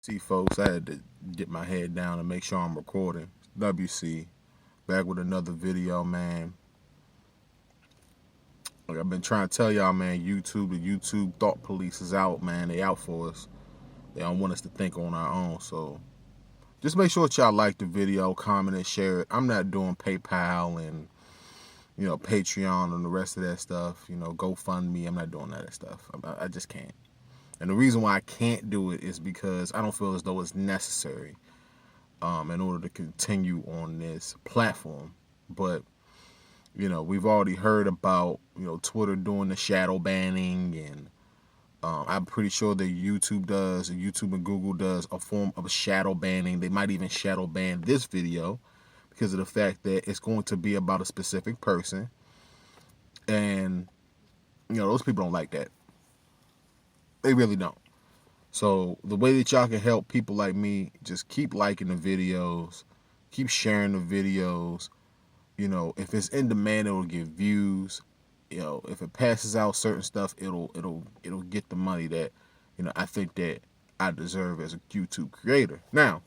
See, folks, I had to get my head down and make sure I'm recording. WC, back with another video, man. Like I've been trying to tell y'all, man, the YouTube thought police is out, man. They out for us. They don't want us to think on our own. So just make sure that y'all like the video, comment, and share it. I'm not doing PayPal and, Patreon and the rest of that stuff. GoFundMe. I'm not doing that stuff. I just can't. And the reason why I can't do it is because I don't feel as though it's necessary. In order to continue on this platform. But, we've already heard about, Twitter doing the shadow banning, and I'm pretty sure that YouTube and Google does a form of shadow banning. They might even shadow ban this video because of the fact that it's going to be about a specific person. And, those people don't like that. They really don't. So the way that y'all can help people like me, just keep liking the videos, keep sharing the videos. If it's in demand, it'll get views. If it passes out certain stuff, it'll get the money that, I think that I deserve as a YouTube creator. Now,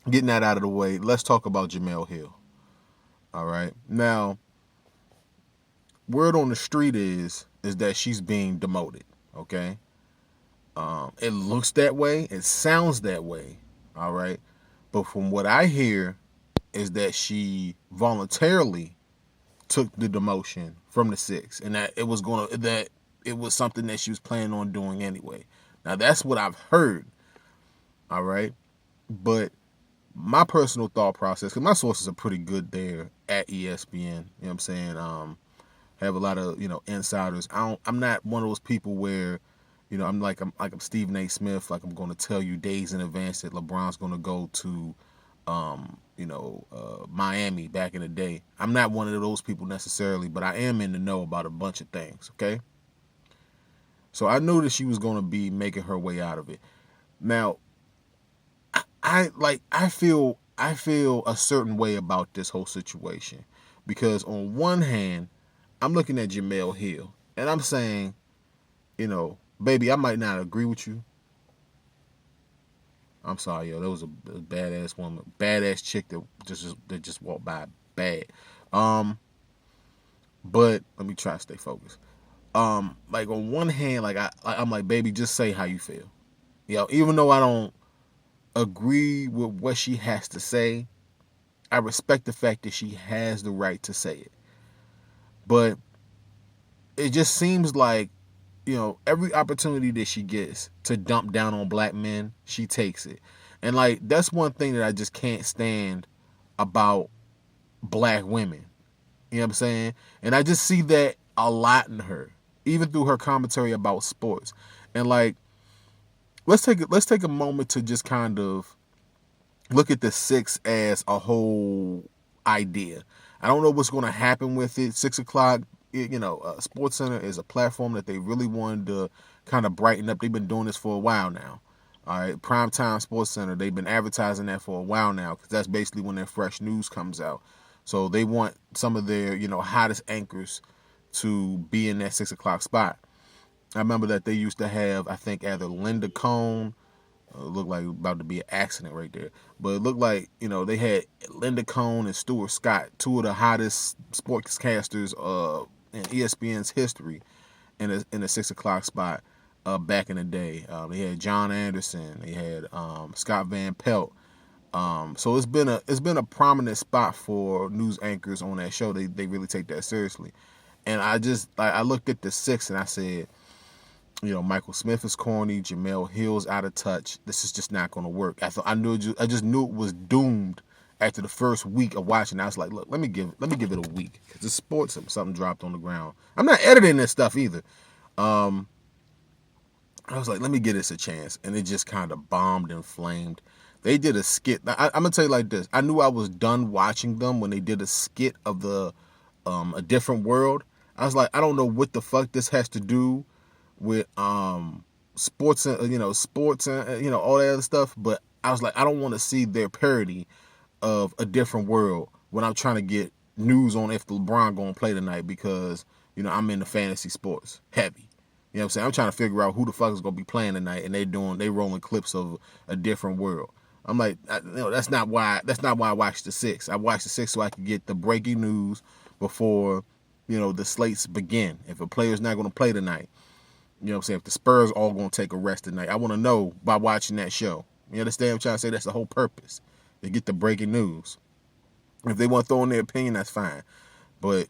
getting that out of the way, let's talk about Jemele Hill. All right. Now, word on the street is that she's being demoted. Okay. It looks that way. It sounds that way. All right. But from what I hear is that she voluntarily took the demotion from the six, and that it was something that she was planning on doing anyway. Now that's what I've heard. All right. But my personal thought process, because my sources are pretty good there at ESPN. You know what I'm saying? Have a lot of insiders. I'm not one of those people where I'm like I'm Stephen A. Smith. Like I'm going to tell you days in advance that LeBron's going to go to, Miami back in the day. I'm not one of those people necessarily, but I am in the know about a bunch of things. Okay. So I knew that she was going to be making her way out of it. Now, I feel a certain way about this whole situation because on one hand, I'm looking at Jemele Hill and I'm saying, baby, I might not agree with you. I'm sorry, yo. That was a badass woman, badass chick that just walked by, bad. But let me try to stay focused. Like on one hand, I'm like, baby, just say how you feel. Even though I don't agree with what she has to say, I respect the fact that she has the right to say it. But it just seems like every opportunity that she gets to dump down on black men, she takes it. And like that's one thing that I just can't stand about black women. You know what I'm saying? And I just see that a lot in her, even through her commentary about sports. And like let's take a moment to just kind of look at the six as a whole idea. I don't know what's going to happen with it. 6 o'clock, Sports Center is a platform that they really wanted to kind of brighten up. They've been doing this for a while now. All right, Primetime Sports Center, they've been advertising that for a while now because that's basically when their fresh news comes out. So they want some of their, hottest anchors to be in that 6 o'clock spot. I remember that they used to have, I think, either Linda Cohn. It looked like about to be an accident right there. But it looked like, they had Linda Cohn and Stuart Scott, two of the hottest sportscasters in ESPN's history in a 6 o'clock spot back in the day. They had John Anderson, they had Scott Van Pelt. So it's been a prominent spot for news anchors on that show. They really take that seriously. And I looked at the six and I said, Michael Smith is corny. Jemele Hill's out of touch. This is just not going to work. I just knew it was doomed after the first week of watching. I was like, look, let me give it a week because it's sports. Something dropped on the ground. I'm not editing this stuff either. I was like, let me give this a chance, and it just kind of bombed and flamed. They did a skit. I'm gonna tell you like this. I knew I was done watching them when they did a skit of the a different world. I was like, I don't know what the fuck this has to do with sports and sports and all that other stuff, but I was like, I don't want to see their parody of a different world when I'm trying to get news on if LeBron gonna play tonight because I'm into fantasy sports heavy. You know what I'm saying? I'm trying to figure out who the fuck is gonna be playing tonight, and they rolling clips of a different world. I'm like, that's not why. That's not why I watched the six. I watched the six so I could get the breaking news before, the slates begin. If a player's not gonna play tonight, you know what I'm saying? If the Spurs all gonna take a rest tonight, I want to know by watching that show. You understand what I'm trying to say? That's the whole purpose. To get the breaking news. If they want to throw in their opinion, that's fine. But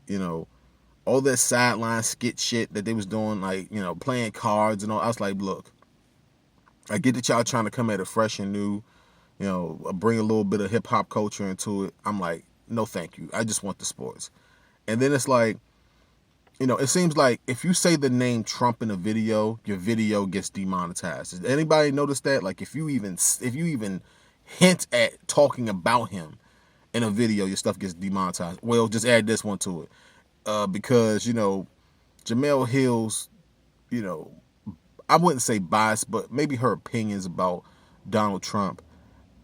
all that sideline skit shit that they was doing, like, playing cards and all. I was like, look, I get that y'all trying to come at it fresh and new, bring a little bit of hip hop culture into it. I'm like, no, thank you. I just want the sports. And then it's like, it seems like if you say the name Trump in a video, your video gets demonetized. Does anybody notice that? Like, if you even hint at talking about him in a video, your stuff gets demonetized. Well, just add this one to it. Because, Jemele Hill's, I wouldn't say biased, but maybe her opinions about Donald Trump.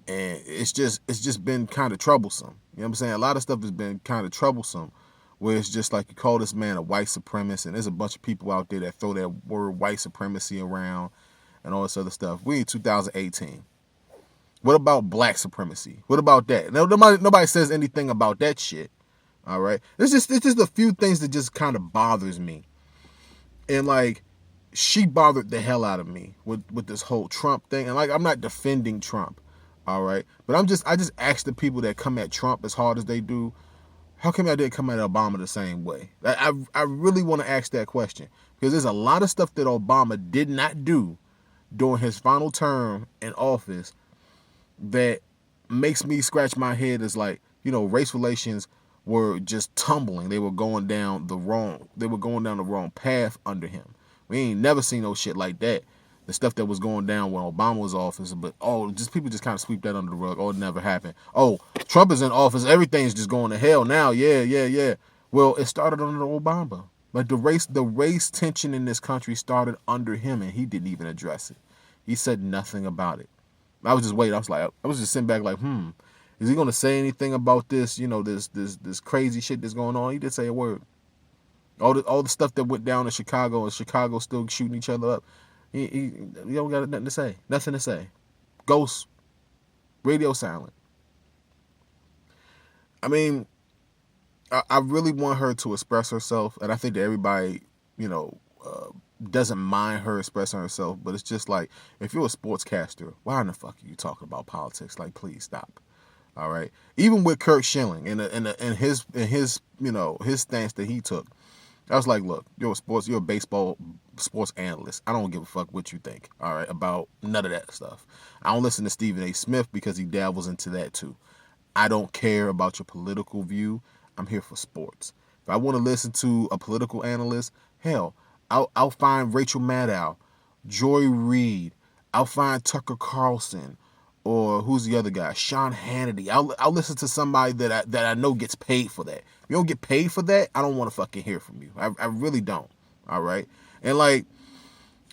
And it's just been kind of troublesome. You know what I'm saying? A lot of stuff has been kind of troublesome, where it's just like you call this man a white supremacist, and there's a bunch of people out there that throw that word white supremacy around and all this other stuff. We in 2018. What about black supremacy? What about that? Nobody says anything about that shit. All right, it's just a few things that just kind of bothers me, and like, she bothered the hell out of me with this whole Trump thing. And like, I'm not defending Trump, all right, but I just ask the people that come at Trump as hard as they do, how come I didn't come at Obama the same way? I really want to ask that question, because there's a lot of stuff that Obama did not do during his final term in office that makes me scratch my head. As like, race relations were just tumbling. They were going down the wrong path under him. We ain't never seen no shit like that. The stuff that was going down when Obama was in office, but people just kind of sweep that under the rug. Oh, it never happened. Oh, Trump is in office, everything's just going to hell now. Yeah. Well, it started under Obama. Like, the race tension in this country started under him, and he didn't even address it. He said nothing about it. I was just waiting. I was just sitting back like, is he gonna say anything about this? This crazy shit that's going on. He didn't say a word. All the stuff that went down in Chicago, and Chicago still shooting each other up. He don't got nothing to say. Nothing to say. Ghost. Radio silent. I mean, I really want her to express herself, and I think that everybody, doesn't mind her expressing herself. But it's just like, if you're a sportscaster, why in the fuck are you talking about politics? Like, please stop. All right. Even with Kirk Schilling and his his stance that he took, I was like, look, you're a baseball sports analyst. I don't give a fuck what you think, all right, about none of that stuff. I don't listen to Stephen A. Smith because he dabbles into that too. I don't care about your political view. I'm here for sports. If I want to listen to a political analyst, hell, I'll find Rachel Maddow, Joy Reid. I'll find Tucker Carlson, or who's the other guy? Sean Hannity. I'll listen to somebody that I know gets paid for that. If you don't get paid for that, I don't want to fucking hear from you. I really don't. All right? And like,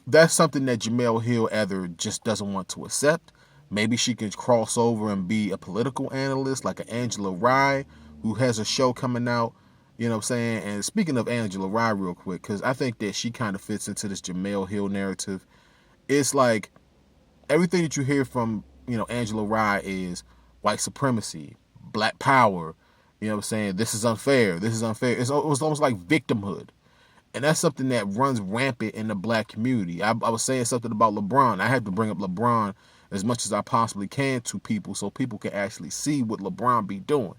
that's something that Jemele Hill either just doesn't want to accept. Maybe she can cross over and be a political analyst like an Angela Rye, who has a show coming out. You know what I'm saying? And speaking of Angela Rye real quick, because I think that she kind of fits into this Jemele Hill narrative. It's like, everything that you hear from, Angela Rye is white supremacy, black power. You know what I'm saying? This is unfair. This is unfair. It was almost like victimhood. And that's something that runs rampant in the black community. I was saying something about LeBron. I had to bring up LeBron as much as I possibly can to people, so people can actually see what LeBron be doing.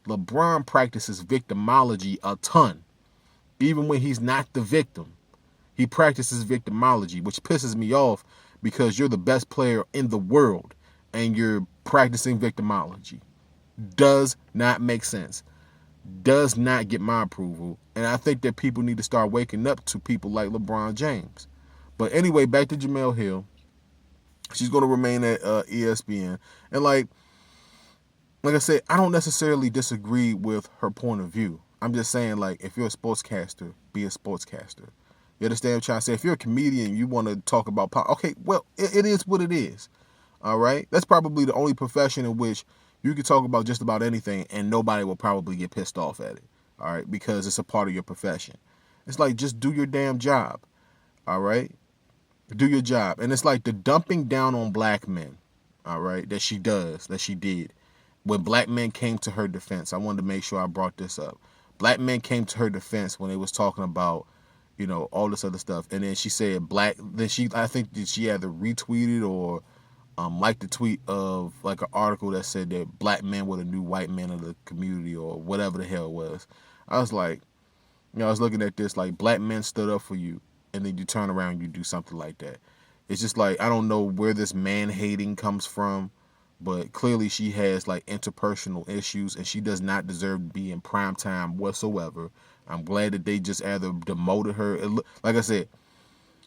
LeBron practices victimology a ton. Even when he's not the victim, he practices victimology, which pisses me off, because you're the best player in the world and you're practicing victimology. Does not make sense. Does not get my approval. And I think that people need to start waking up to people like LeBron James. But anyway, back to Jemele Hill. She's going to remain at ESPN. And like I said, I don't necessarily disagree with her point of view. I'm just saying, like, if you're a sportscaster, be a sportscaster. You understand what I'm trying to say? If you're a comedian, you want to talk about okay, well, it is what it is. All right? That's probably the only profession in which you can talk about just about anything and nobody will probably get pissed off at it. All right? Because it's a part of your profession. It's like, just do your damn job. All right, do your job. And it's like the dumping down on black men. All right, that she did. When black men came to her defense, I wanted to make sure I brought this up. Black men came to her defense when they was talking about, all this other stuff. And then she said black. Then I think that she either retweeted or liked the tweet of like an article that said that black men were the new white men of the community or whatever the hell it was. I was like, I was looking at this like black men stood up for you, and then you turn around and you do something like that. It's just like I don't know where this man hating comes from, but clearly she has like interpersonal issues, and she does not deserve to be in prime time whatsoever. I'm glad that they just either demoted her. Like I said,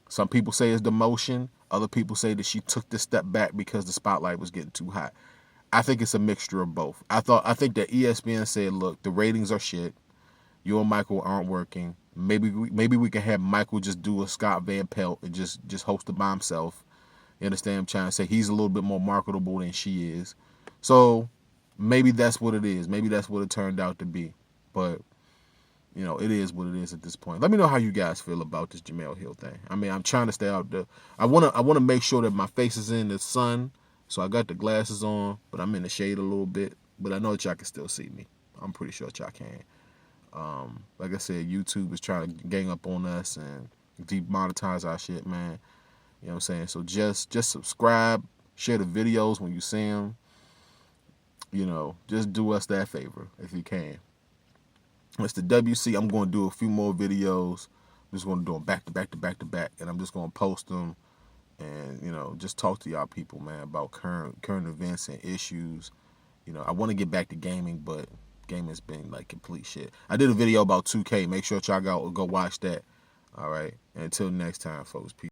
some people say it's demotion. Other people say that she took this step back because the spotlight was getting too hot. I think it's a mixture of both. I think that ESPN said, look, the ratings are shit. You and Michael aren't working. Maybe we can have Michael just do a Scott Van Pelt and just host it by himself. You understand what I'm trying to say? He's a little bit more marketable than she is. So maybe that's what it is. Maybe that's what it turned out to be. But, it is what it is at this point. Let me know how you guys feel about this Jemele Hill thing. I mean, I'm trying to stay out there. I wanna make sure that my face is in the sun. So I got the glasses on, but I'm in the shade a little bit. But I know that y'all can still see me. I'm pretty sure that y'all can. Like I said, YouTube is trying to gang up on us and demonetize our shit, man. You know what I'm saying? So just subscribe, share the videos when you see them. Just do us that favor if you can. It's the WC. I'm going to do a few more videos. I'm just going to do them back to back to back to back, and I'm just going to post them and just talk to y'all people, man, about current events and issues. I want to get back to gaming, but gaming's been like complete shit. I did a video about 2K. Make sure y'all go watch that. All right. And until next time, folks. Peace.